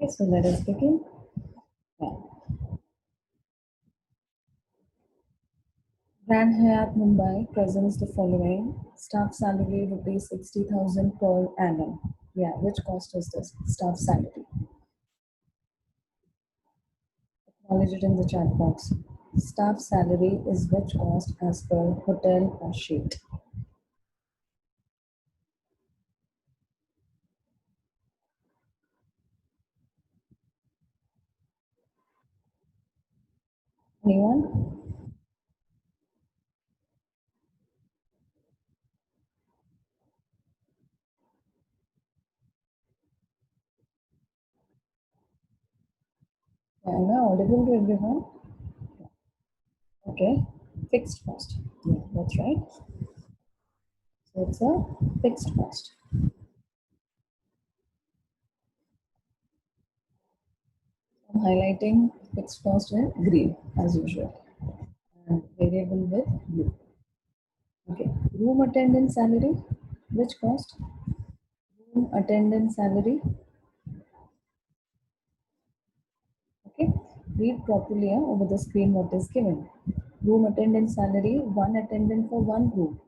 Okay, so let us begin. Yeah. Grand Hyatt Mumbai presents the following staff salary rupees 60,000 per annum. Yeah, which cost is this? Staff salary. Acknowledge it in the chat box. Staff salary is which cost as per hotel or sheet. Anyone? Yeah, am I audible to everyone? Okay. Fixed cost. Yeah, that's right. So it's a fixed cost. I'm highlighting fixed cost in green as usual and variable with blue. Okay. Room attendant salary, which cost? Room attendant salary. Okay. Read properly over the screen what is given. Room attendant salary, one attendant for one room.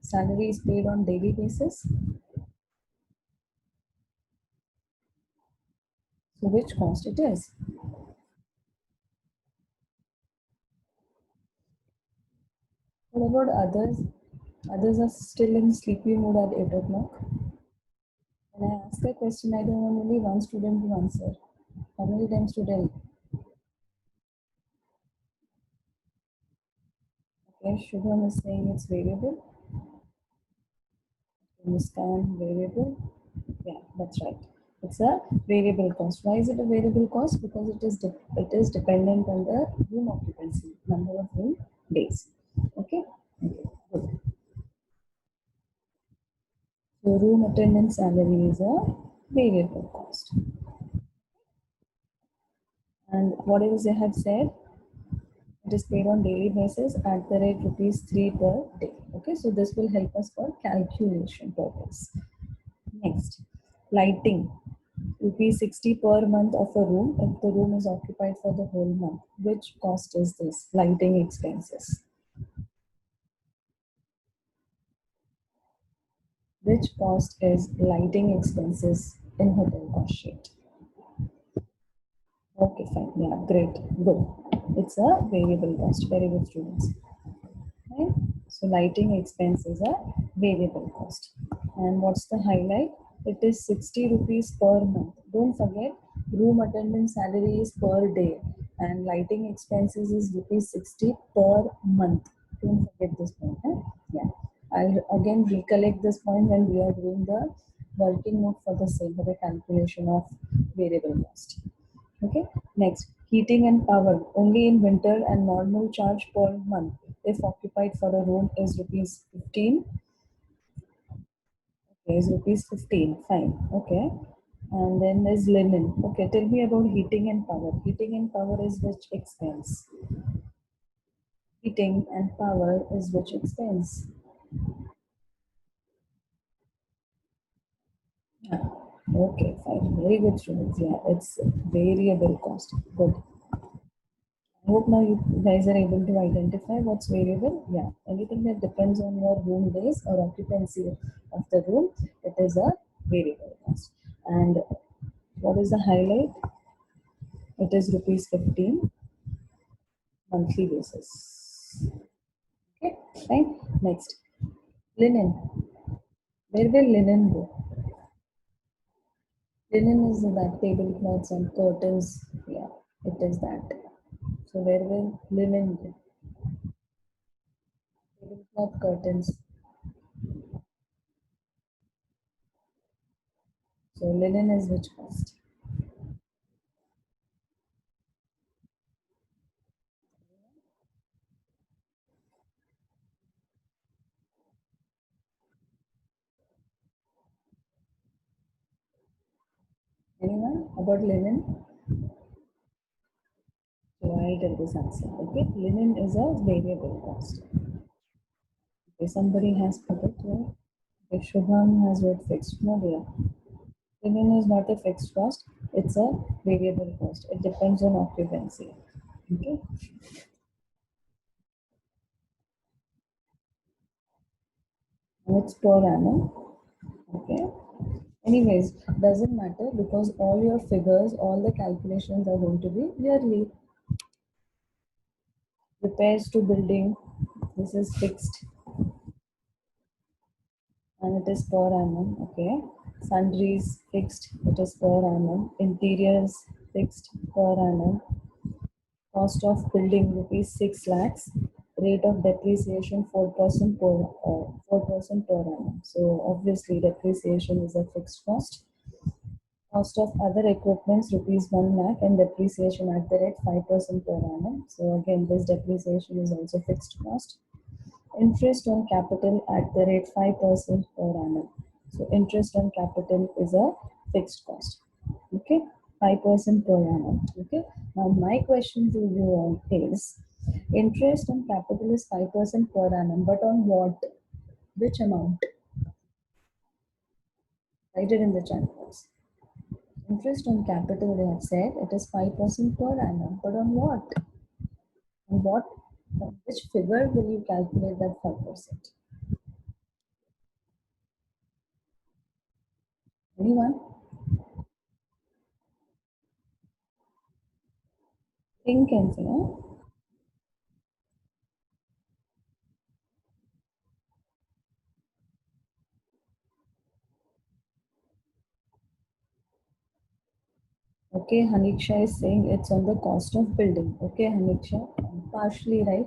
Salary is paid on daily basis. So which cost it is? What about others? Others are still in sleepy mode at 8 o'clock. When I ask a question, I don't want only one student to answer. How many times to tell? Okay, Shubham is saying it's variable. Muskan, variable. Yeah, that's right. It's a variable cost. Why is it a variable cost? Because it is dependent on the room occupancy, number of room days. Okay. Okay. Good. So room attendance salary is a variable cost. And what else they have said? It is paid on daily basis at the rate rupees 3 per day. Okay, so this will help us for calculation purpose. Next, lighting. Rupees 60 per month of a room if the room is occupied for the whole month. Which cost is this? Lighting expenses. Which cost is lighting expenses in hotel cost sheet? Okay, fine. Yeah, great. Good. It's a variable cost. Very good, students. Right? So lighting expense is a variable cost. And what's the highlight? It is 60 rupees per month. Don't forget, room attendance salary is per day and lighting expenses is rupees 60 per month. Don't forget this point. Huh? Yeah. I'll again recollect this point when we are doing the working note for the same for the calculation of variable cost. Okay. Next, heating and power only in winter and normal charge per month if occupied for a room is rupees 15. Okay, is rupees 15. Fine. Okay. And then there's linen. Okay, tell me about heating and power. Heating and power is which expense? Heating and power is which expense? Yeah. Okay, fine. Very good, students. Yeah, it's variable cost. Good. I hope now you guys are able to identify what's variable. Yeah, anything that depends on your room days or occupancy of the room, it is a variable cost. And what is the highlight? It is rupees 15 monthly basis. Okay, fine. Next, linen. Where will linen go? Linen is that tablecloths and curtains. Yeah, it is that. So where will linen go? Tablecloth curtains. So linen is which cost? Anyone about linen? So I'll tell this answer. Okay, linen is a variable cost. Okay, somebody has put it here. Okay, Shubham has wrote fixed. No, dear. Linen is not a fixed cost, it's a variable cost. It depends on occupancy. Okay. And it's per annum. Okay. Anyways, doesn't matter because all your figures, all the calculations are going to be yearly. Repairs to building, this is fixed and it is per annum. Okay. Sundries fixed, it is per annum. Interiors fixed per annum. Cost of building rupees 6 lakhs. Rate of depreciation 4% per 4% per annum. So obviously depreciation is a fixed cost. Cost of other equipments rupees 1 lakh and depreciation at the rate 5% per annum. So again, this depreciation is also fixed cost. Interest on capital at the rate 5% per annum. So interest on capital is a fixed cost. Okay, 5% per annum. Okay. Now my question to you all is, interest on capital is 5% per annum, but on what? Which amount? Write it in the chat box. Interest on capital, they have said it is 5% per annum, but on what? On what? On which figure will you calculate that 5%? Anyone? Think and say, huh? Okay, Haniksha is saying it's on the cost of building. Okay, Haniksha, partially right.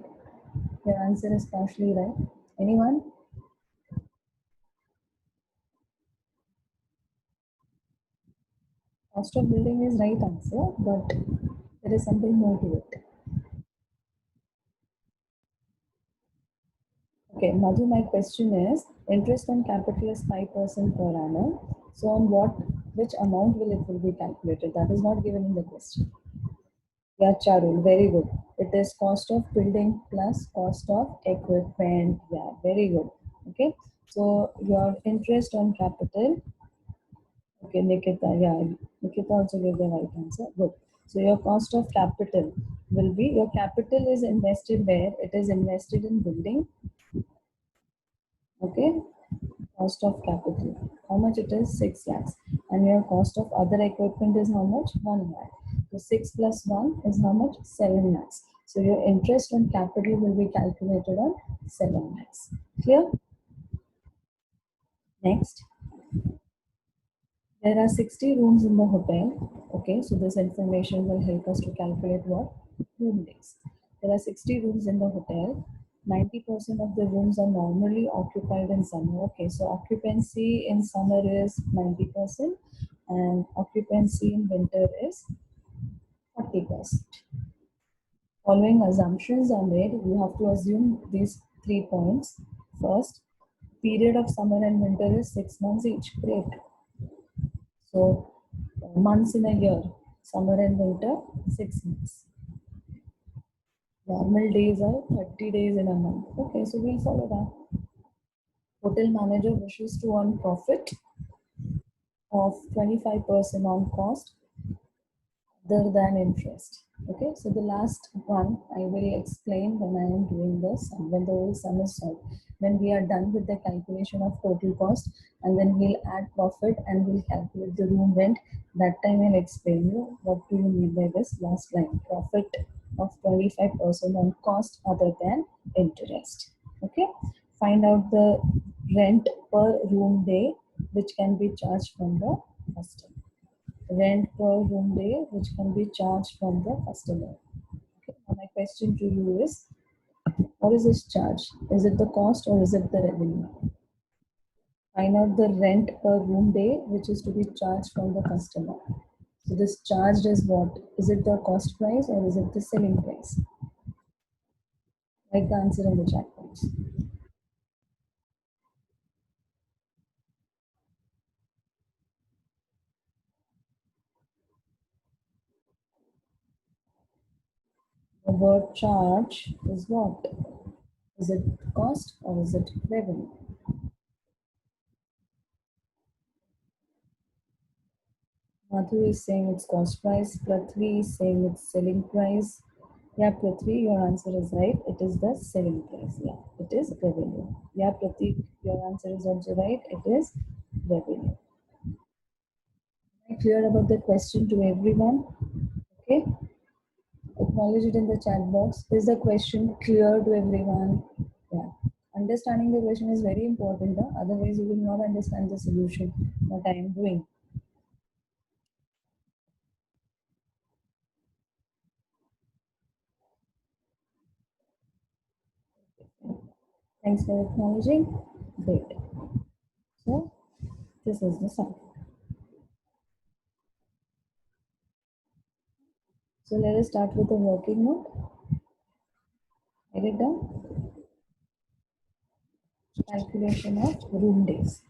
Your answer is partially right. Anyone? Cost of building is right answer, but there is something more to it. Okay, Madhu, my question is, interest on capital is 5% per annum. So on what, which amount will be calculated? That is not given in the question. Yeah, Charul, very good. It is cost of building plus cost of equipment. Yeah, very good. Okay, so your interest on capital. Okay, Nikita, yeah, Nikita also gave the right answer. Good. So your cost of capital will be, your capital is invested where? It is invested in building. Okay, cost of capital. How much it is? 6 lakhs. And your cost of other equipment is how much? 1 lakh. So 6 plus 1 is how much? 7 lakhs. So your interest on capital will be calculated on 7 lakhs. Clear? Next. There are 60 rooms in the hotel. Okay, so this information will help us to calculate what? Room days. There are 60 rooms in the hotel. 90% of the rooms are normally occupied in summer. Okay, so occupancy in summer is 90% and occupancy in winter is 40%. Following assumptions are made, you have to assume these 3 points. First, period of summer and winter is 6 months each. Great. So months in a year, summer and winter, 6 months. Normal days are 30 days in a month. Okay, so we'll follow that. Hotel manager wishes to earn profit of 25% on cost other than interest. Okay, so the last one I will explain when I am doing this, when the whole sum is solved. When we are done with the calculation of total cost, and then we'll add profit and we'll calculate the room rent. That time I'll explain you what do you mean by this last line. Profit of 25% on cost other than interest. Okay, find out the rent per room day which can be charged from the customer. Rent per room day which can be charged from the customer. Okay. Now my question to you is, what is this charge? Is it the cost or is it the revenue? Find out the rent per room day which is to be charged from the customer. So this charged is what? Is it the cost price or is it the selling price? Write the answer in the chat box. The word charge is what? Is it cost or is it revenue? Madhu is saying it's cost price. Prithvi is saying it's selling price. Yeah, Prithvi, your answer is right. It is the selling price. Yeah, it is revenue. Yeah, Pratik, your answer is also right. It is revenue. Am I clear about the question to everyone? Okay, acknowledge it in the chat box. Is the question clear to everyone? Yeah. Understanding the question is very important. Huh? Otherwise, you will not understand the solution, what I am doing. Thanks for acknowledging. Great. So, this is the sum. So, let us start with the working note. Write it down. Calculation of room days.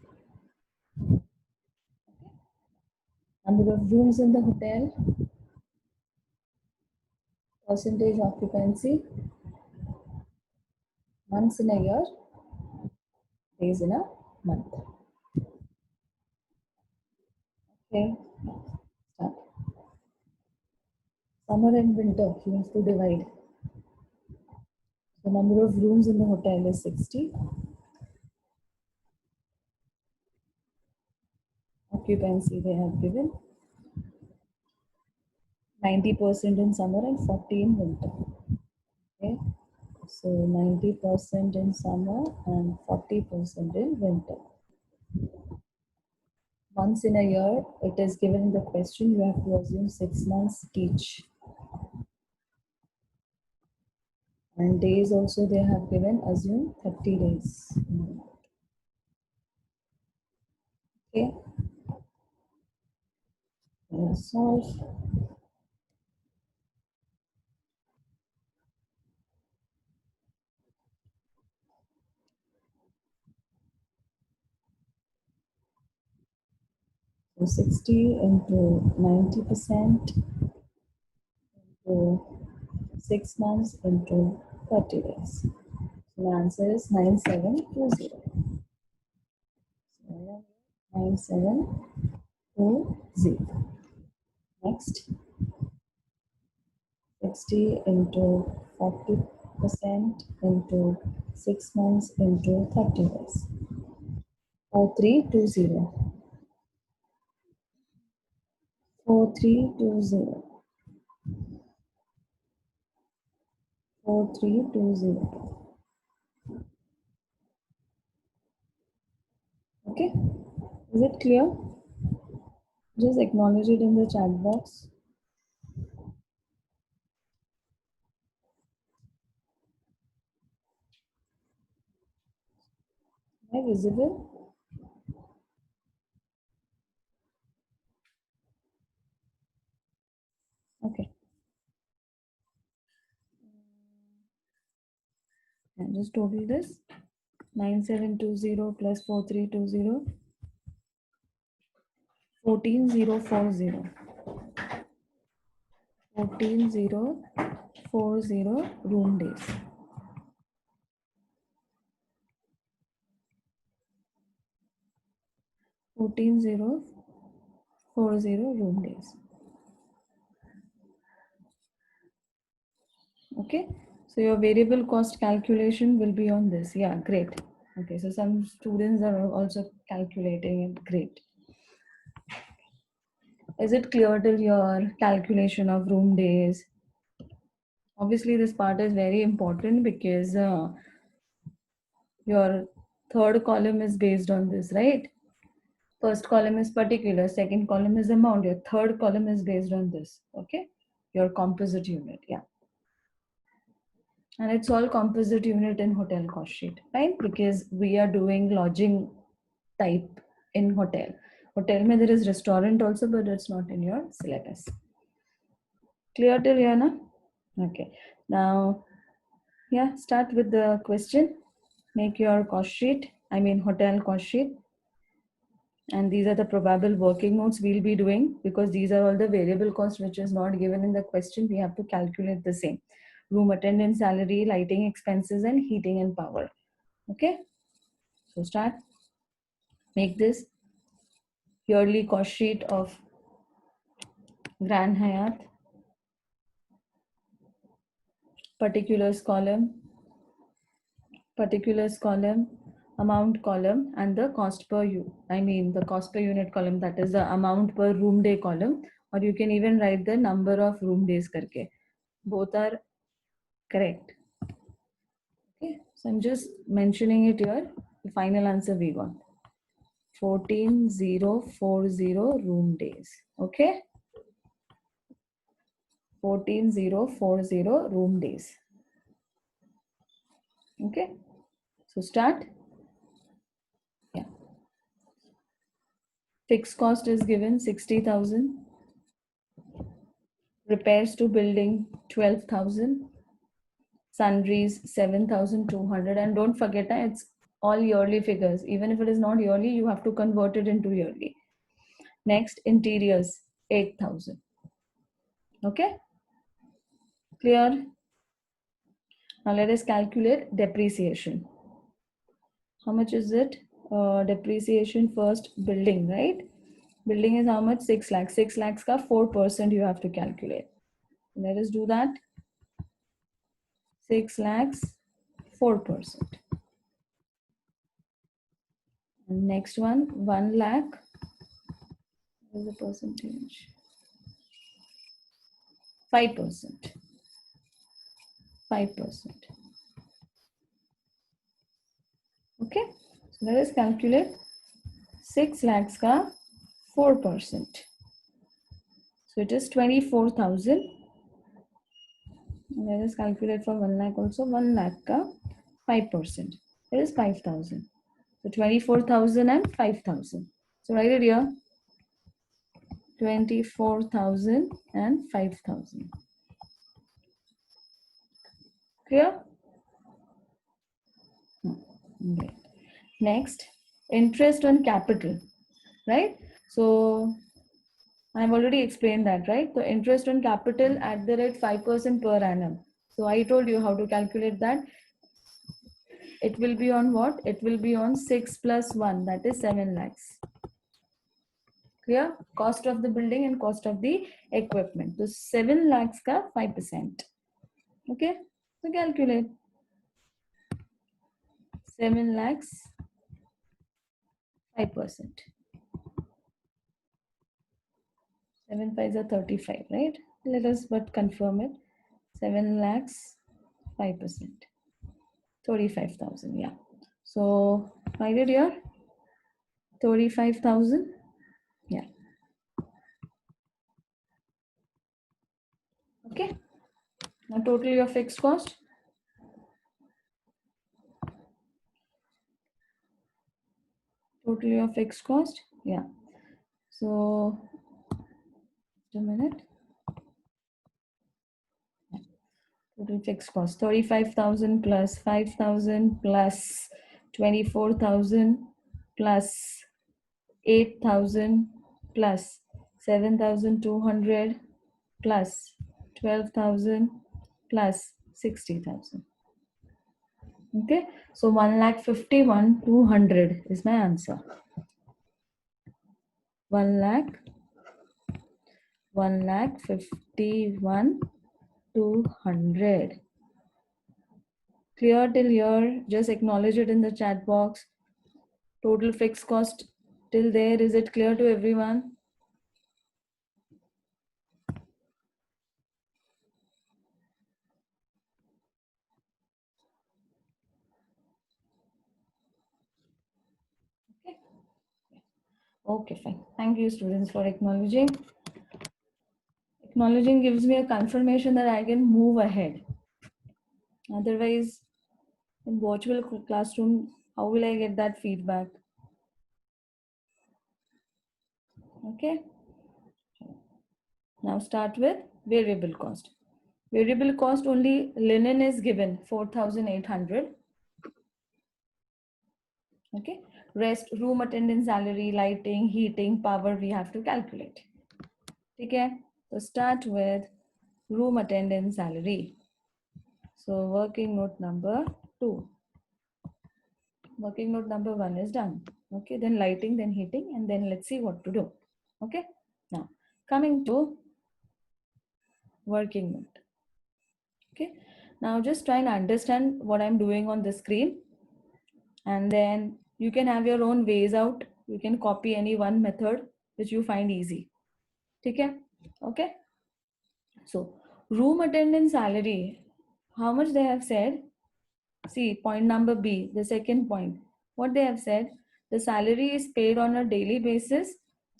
Number of rooms in the hotel, percentage occupancy, months in a year, days in a month. Okay, start. Summer and winter, you have to divide. The number of rooms in the hotel is 60. Occupancy they have given 90% in summer and 40 in winter. Okay, so 90% in summer and 40% in winter. Months in a year, it is given in the question, you have to assume 6 months each. And days also they have given, assume 30 days. Okay, let's solve. So 60 into 90% into 6 months into 30 days. So the answer is 9720. So 9720. Next, 60 into 40% into 6 months into 30 days. 4320. 4320. 4320. Okay, is it clear? Just acknowledge it in the chat box. Am I visible? Okay. And just total this 9720 plus 4320, 14040. 14040 room days. 14040 room days. Okay, so your variable cost calculation will be on this. Yeah, great. Okay, so some students are also calculating it. Great. Is it clear till your calculation of room days? Obviously, this part is very important because your third column is based on this, right? First column is particular, second column is amount, your third column is based on this. Okay, your composite unit. Yeah, and it's all composite unit in hotel cost sheet, right? Because we are doing lodging type in hotel mein there is restaurant also, but it's not in your syllabus. Clear till here na? Okay, now yeah, start with the question. Make your cost sheet, I mean hotel cost sheet. And these are the probable working notes we'll be doing, because these are all the variable costs which is not given in the question. We have to calculate the same. Room attendant salary, lighting expenses, and heating and power. Okay, so start. Make this yearly cost sheet of Grand Hyatt, particulars column, amount column, and the cost per the cost per unit column, that is the amount per room day column, or you can even write the number of room days karke. Both are correct. Okay, so I'm just mentioning it here. The final answer we got 14,040 room days. Okay, 14,040 room days. Okay, so start. Yeah, fixed cost is given 60,000. Repairs to building 12,000. Sundries 7,200. And don't forget, it's all yearly figures. Even if it is not yearly, you have to convert it into yearly. Next, interiors 8,000. Okay, clear? Now let us calculate depreciation. How much is it? Depreciation first, building, right? Building is how much? 6 lakhs. 6 lakhs ka 4% you have to calculate. Let us do that. 6 lakhs, 4%. And next one, 1 lakh. What is the percentage? 5%. 5%. Okay. So let us calculate 6 lakhs ka 4%. So it is 24,000. Let us calculate for 1 lakh also. 1 lakh ka 5%. It is 5,000. So 24,000 and 5,000. So write it here. 24,000 and 5,000. Clear? Okay. Next, interest on capital, right? So I've already explained that, right? So interest on capital at the rate 5% per annum. So I told you how to calculate that. It will be on what? It will be on 6 plus 1, that is 7 lakhs. Clear? Cost of the building and cost of the equipment. So 7 lakhs ka 5%. Okay? So calculate. 7 lakhs, 5%. 7 5s are 35, right? Let us but confirm it. 7 lakhs, 5%. 35,000, yeah. So write it here. 35,000, yeah. Okay. Now total your fixed cost. Total your fixed cost, yeah. So just a minute. Total fixed cost 35,000 plus 5,000 plus 24,000 plus 8,000 plus 7,200 plus 12,000 plus 60,000. Okay, so 1,51,200 is my answer. 1,51,200. Clear till here? Just acknowledge it in the chat box. Total fixed cost till there, is it clear to everyone? Okay. Okay, fine. Thank you, students, for acknowledging. Acknowledging gives me a confirmation that I can move ahead. Otherwise, in virtual classroom, how will I get that feedback? Okay. Now start with variable cost. Variable cost, only linen is given 4,800. Okay. Rest, room attendant salary, lighting, heating, power, we have to calculate. Okay. So start with room attendant salary. So working note number 2. Working note number 1 is done. Okay, then lighting, then heating, and then let's see what to do. Okay, now coming to working note. Okay, now just try and understand what I'm doing on the screen, and then you can have your own ways out. You can copy any one method which you find easy. Okay, okay. So room attendant salary, how much they have said? See, point number B, the second point. What they have said, the salary is paid on a daily basis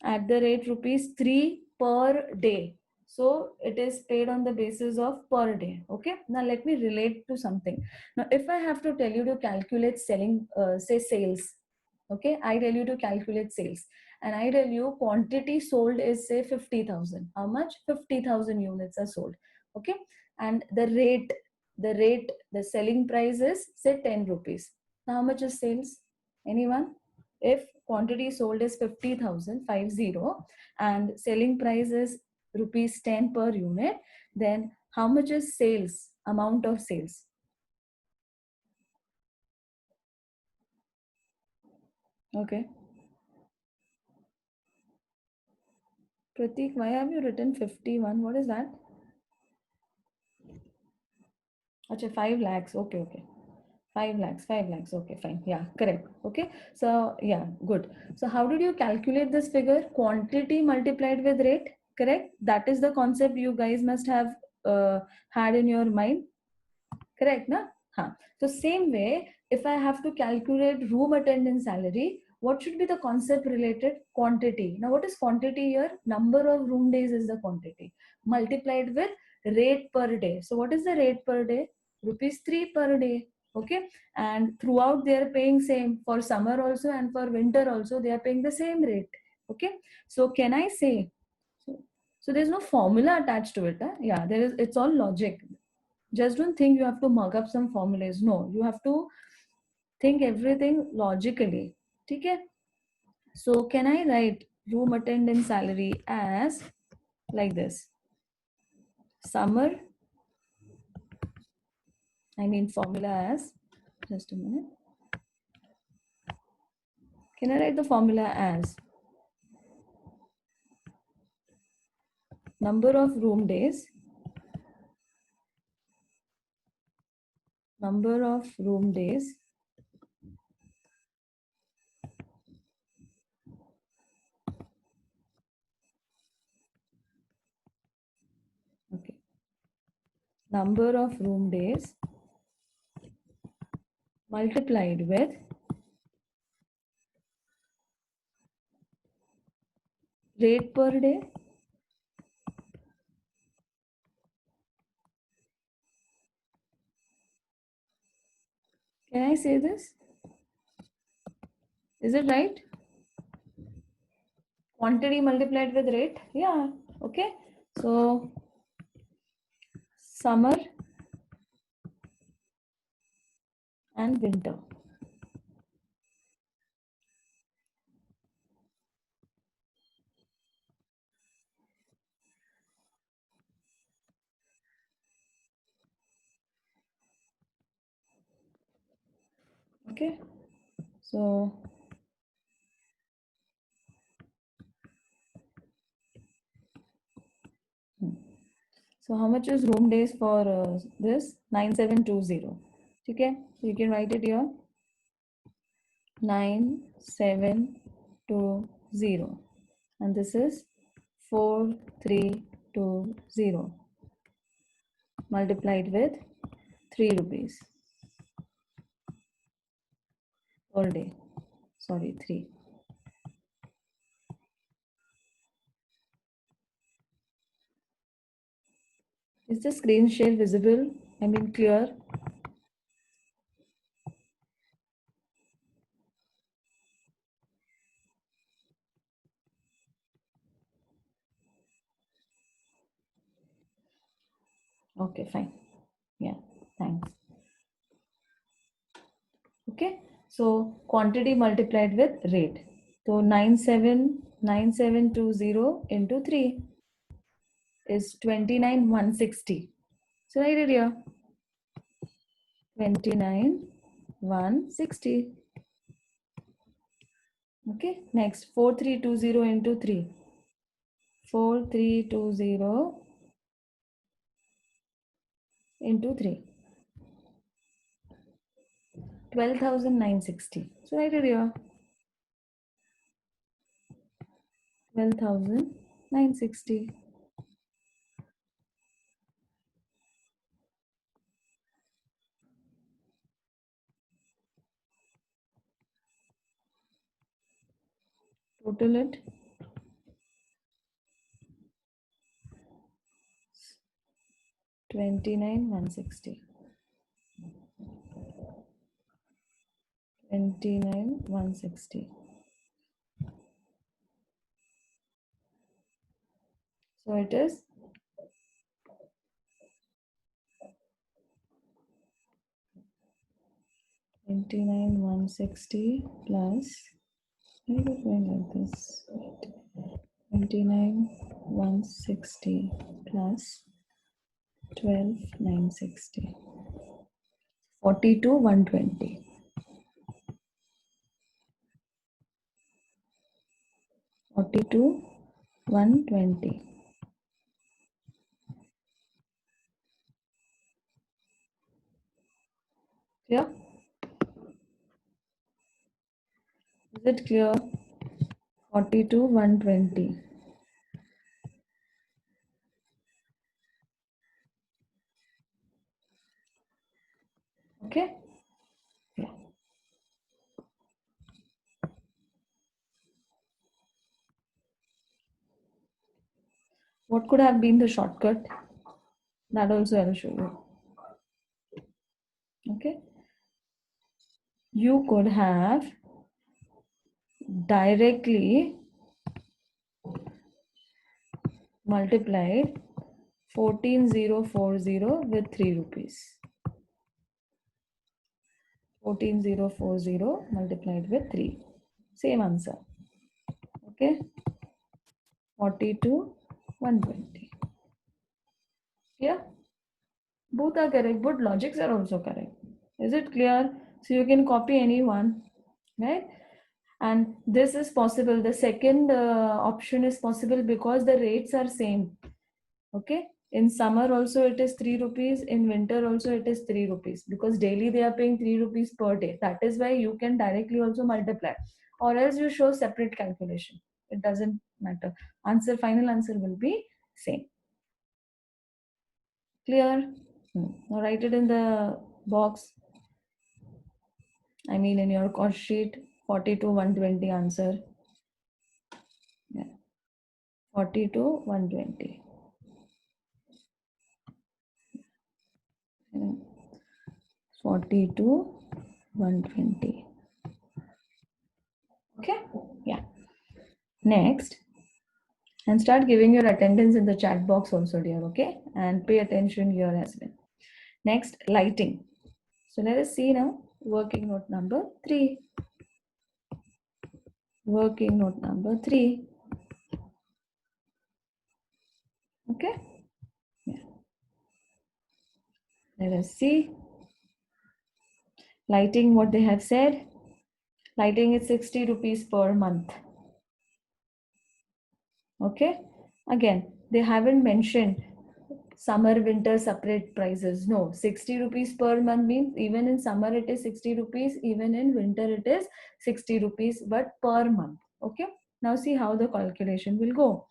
at the rate rupees 3 per day. So it is paid on the basis of per day. Okay. Now let me relate to something. Now, if I have to tell you to calculate selling, say sales, okay, I tell you to calculate sales, and I tell you quantity sold is say 50,000. How much? 50,000 units are sold. Okay. And the selling price is say 10 rupees. Now how much is sales? Anyone? If quantity sold is 50,000, 50, and selling price is rupees 10 per unit, then how much is sales, amount of sales? Okay. Pratik, why have you written 51? What is that? Acha, 5 lakhs. Okay, okay. 5 lakhs, 5 lakhs. Okay, fine. Yeah, correct. Okay. So, yeah, good. So, how did you calculate this figure? Quantity multiplied with rate, correct? That is the concept you guys must have had in your mind, correct? Na? Huh. So, same way, if I have to calculate room attendant salary, what should be the concept related? Quantity. Now, what is quantity here? Number of room days is the quantity multiplied with rate per day. So, what is the rate per day? Rupees 3 per day. Okay. And throughout they are paying same for summer also, and for winter also they are paying the same rate. Okay. So, can I say? So, there's no formula attached to it. Huh? Yeah, there is. It's all logic. Just don't think you have to mug up some formulas. No, you have to think everything logically. Okay. So can I write room attendant salary as like this? Summer, I mean formula as, just a minute. Can I write the formula as number of room days, number of room days okay, number of room days multiplied with rate per day. Can I say this? Is it right? Quantity multiplied with rate? Yeah. Okay. So summer and winter. Okay. So so how much is room days for this? 9720. Okay. So you can write it here. 9720. And this is 4320 multiplied with 3 rupees per day. Sorry, 3. Is the screen share visible? I mean clear? Okay, fine. Yeah, thanks. Okay, so quantity multiplied with rate. So 979720 into 3 is 29,160. So write it here. 29,160. Okay, next 4320 into 3. 4320 into 3. 12,960. So write it here. 12,960. Total it. 29,160. 29,160. So it is 29,160 plus, let me go going like this. 29,160 plus 12,960. 42,120. 42,120. Clear? Is it clear? 42,120. Okay? Yeah. What could have been the shortcut? That also I'll show you. Okay? You could have directly multiplied 14,040 with 3 rupees. 14,040 multiplied with 3. Same answer. Okay? 42,120. Yeah? Both are correct. Both logics are also correct. Is it clear? So you can copy anyone, right? And this is possible. The second option is possible because the rates are same. Okay? In summer also it is 3 rupees. In winter also it is 3 rupees because daily they are paying 3 rupees per day. That is why you can directly also multiply, or else you show separate calculation. It doesn't matter. Final answer will be same. Clear? Now write it in the box. I mean in your cost sheet. 42,120 answer. Yeah. 42,120. 42,120. Okay? Yeah. Next, and start giving your attendance in the chat box also, dear. Okay? And pay attention here as well. Next, lighting. So let us see now. Working note number 3. Working note number 3. Okay? Yeah. Let us see. Lighting, what they have said. Lighting is 60 rupees per month. Okay? Again, they haven't mentioned summer, winter separate prices. No, 60 rupees per month means even in summer it is 60 rupees, even in winter it is 60 rupees, but per month. Okay? Now see how the calculation will go.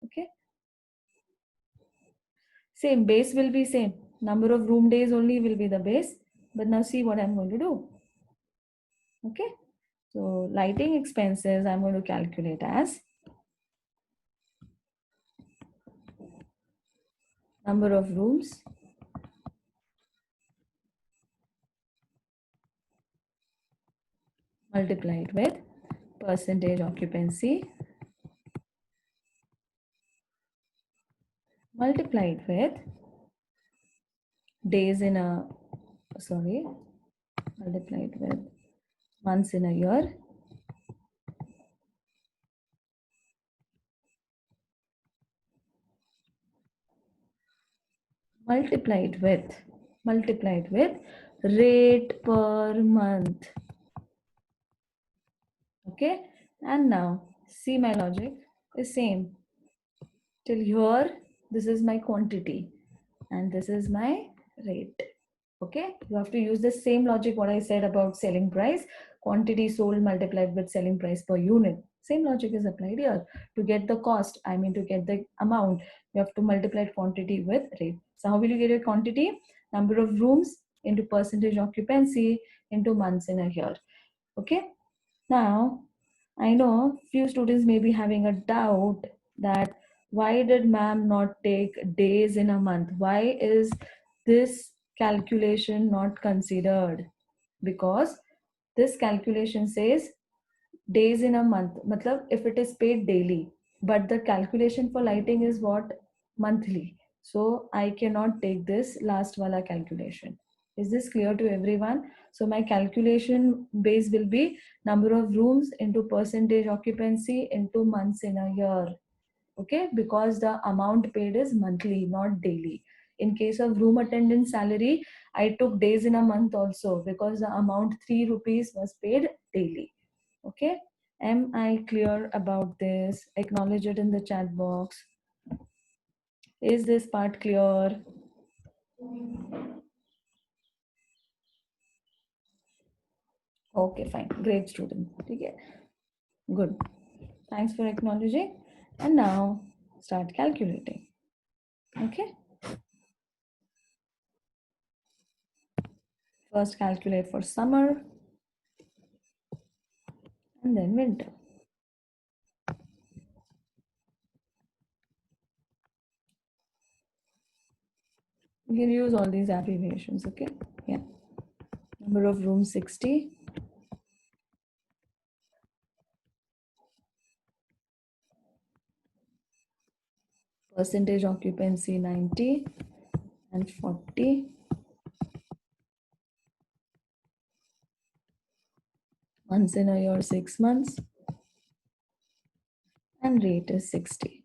Okay? Same, base will be same. Number of room days only will be the base. But now see what I'm going to do. Okay? So lighting expenses I'm going to calculate as number of rooms multiplied with percentage occupancy multiplied with days in a, sorry, multiplied with months in a year multiplied with rate per month. Okay, and now see my logic is same till here. This is my quantity and this is my rate. Okay, you have to use the same logic what I said about selling price, quantity sold multiplied with selling price per unit. Same logic is applied here. To get the cost, I mean to get the amount, you have to multiply quantity with rate. So how will you get your quantity? Number of rooms into percentage occupancy into months in a year. Okay, now I know few students may be having a doubt that why did ma'am not take days in a month? Why is this calculation not considered? Because this calculation says days in a month. Matlab if it is paid daily, but the calculation for lighting is what? Monthly. So I cannot take this last wala calculation. Is this clear to everyone? So my calculation base will be number of rooms into percentage occupancy into months in a year. Okay, because the amount paid is monthly, not daily. In case of room attendant salary, I took days in a month also because the amount 3 rupees was paid daily. Okay, am I clear about this? Acknowledge it in the chat box. Is this part clear? Okay, fine. Great student. Okay, good. Thanks for acknowledging. And now start calculating. Okay. First calculate for summer and then winter. You can use all these abbreviations, okay? Yeah. Number of rooms 60. Percentage occupancy 90 and 40. Months in a year 6 months. And rate is 60.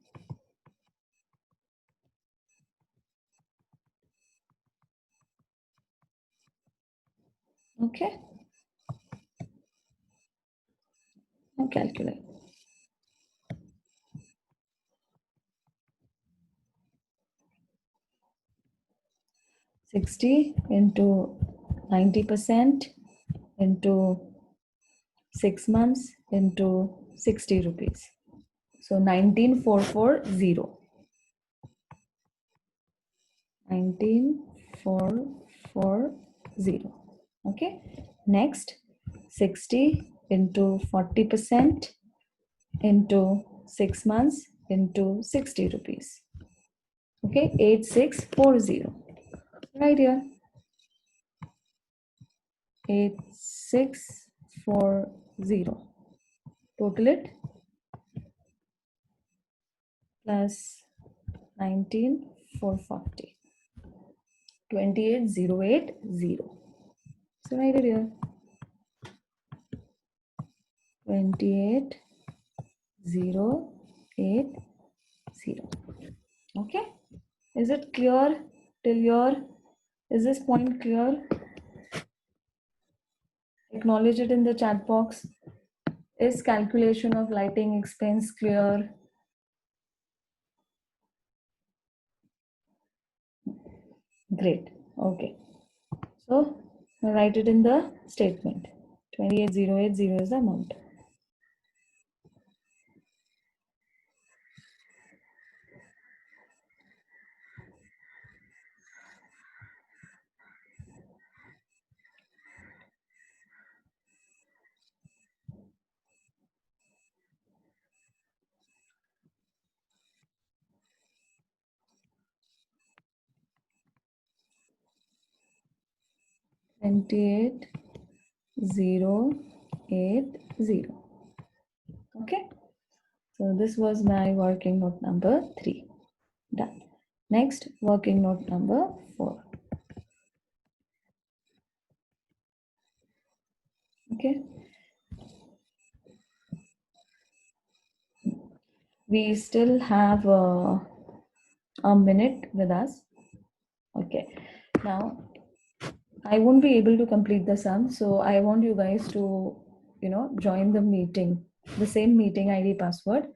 Okay. Now calculate. 60 into 90% into 6 months into 60 rupees. So 19,440. 19,440. Okay. Next, 60 into 40% into 6 months into 60 rupees. Okay, 8640. Right here. 8640. Total it plus 19,440. 28,080. So write it here. 28,080. Okay. Is it clear till here? Is this point clear? Acknowledge it in the chat box. Is calculation of lighting expense clear? Great. Okay. So write it in the statement. 28,080 is the amount. Twenty-eight zero eight zero. Okay. So this was my working note number 3. Done. Next, working note number 4. Okay. We still have a minute with us. Okay. Now, I won't be able to complete the sum, so I want you guys to, join the meeting, the same meeting ID password,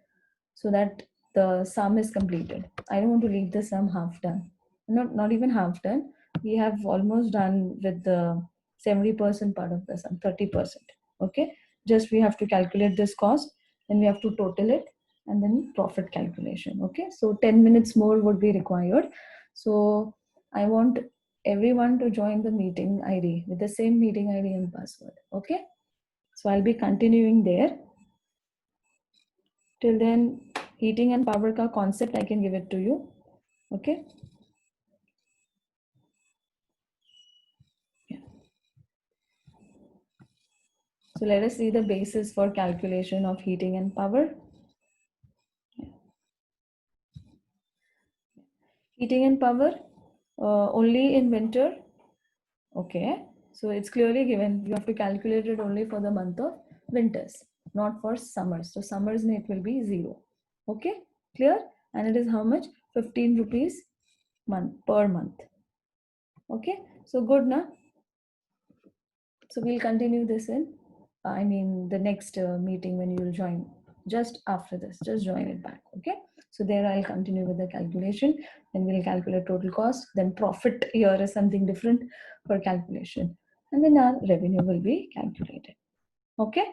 so that the sum is completed. I don't want to leave the sum half done. Not even half done. we have almost done with the 70% part of the sum, 30%. Okay, just we have to calculate this cost, then we have to total it, and then profit calculation. Okay, so 10 minutes more would be required. So I want everyone to join the meeting ID with the same meeting ID and password. Okay, so I'll be continuing there. Till then, heating and power ka concept I can give it to you. Okay. Yeah. So let us see the basis for calculation of heating and power. Yeah. Heating and power only in winter. Okay. So it's clearly given. You have to calculate it only for the month of winters, not for summers. So summers it will be 0. Okay. Clear? And it is how much? 15 rupees per month. Okay. So good na? So we'll continue this in, the next meeting when you'll join. Just after this, just join it back. Okay. So there I'll continue with the calculation. Then we'll calculate total cost. Then profit here is something different for calculation. And then our revenue will be calculated. Okay.